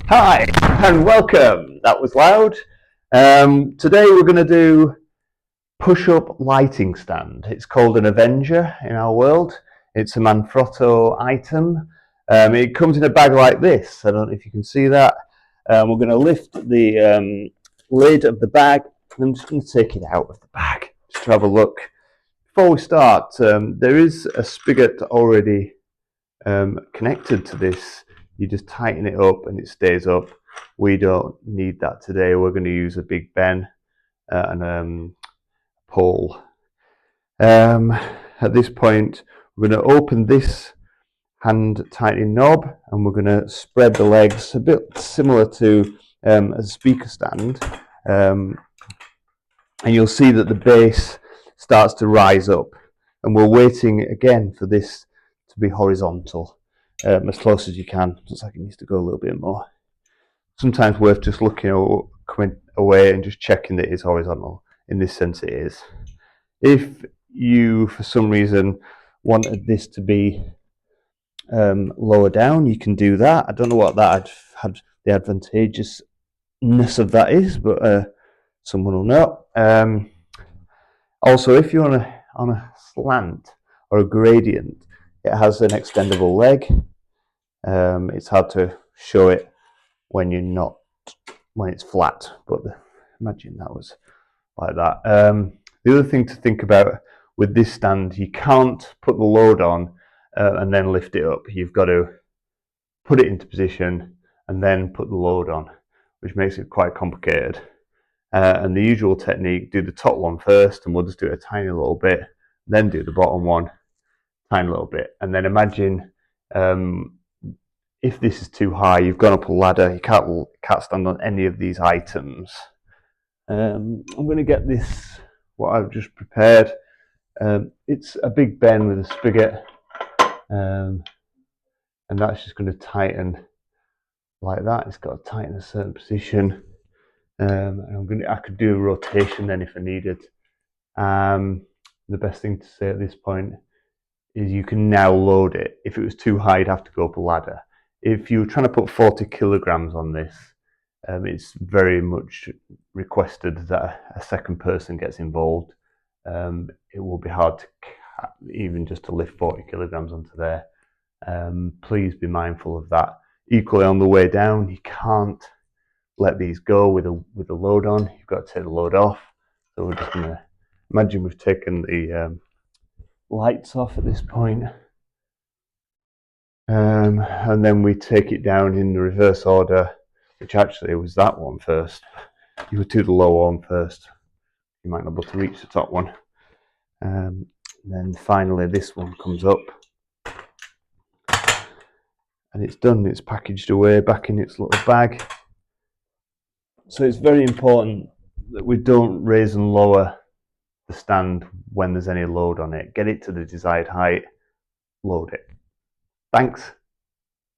Hi and welcome. That was loud. Today we're going to do push-up lighting stand. It's called an Avenger in our world. It's a Manfrotto item. It comes in a bag like this. I don't know if you can see that. We're going to lift the lid of the bag. I'm just going to take it out of the bag just to have a look. Before we start, there is a spigot already connected to this. You just tighten it up and it stays up. We don't need that today. We're going to use a big ben and pole. At this point, we're going to open this hand tightening knob and we're going to spread the legs a bit similar to a speaker stand. And you'll see that the base starts to rise up. And we're waiting again for this to be horizontal. As close as you can. Looks like it needs to go a little bit more. Sometimes worth just looking or coming away and just checking that it's horizontal. In this sense it is. If you for some reason wanted this to be lower down, you can do that. I don't know what that had the advantageousness of that is, but someone will know. Also, if you're on a slant or a gradient, it has an extendable leg. It's hard to show it when it's flat, but imagine that was like that. The other thing to think about with this stand, you can't put the load on and then lift it up. You've got to put it into position and then put the load on, which makes it quite complicated. And the usual technique, do the top one first, and we'll just do it a tiny little bit, then do the bottom one, tiny little bit, and then imagine if this is too high, you've gone up a ladder, you can't stand on any of these items. I'm going to get this, what I've just prepared. It's a big ben with a spigot, and that's just going to tighten like that. It's got to tighten a certain position. And I could do a rotation then if I needed. The best thing to say at this point is you can now load it. If it was too high, you'd have to go up a ladder. If you were trying to put 40 kilograms on this, it's very much requested that a second person gets involved. It will be hard to even just to lift 40 kilograms onto there. Please be mindful of that. Equally on the way down, you can't let these go with a load on. You've got to take the load off. So we're just going to imagine we've taken the lights off at this point. And then we take it down in the reverse order, which actually was that one first. You would do the lower one first. You might not be able to reach the top one. And then finally this one comes up. And it's done. It's packaged away back in its little bag. So it's very important that we don't raise and lower the stand when there's any load on it. Get it to the desired height, load it. Thanks.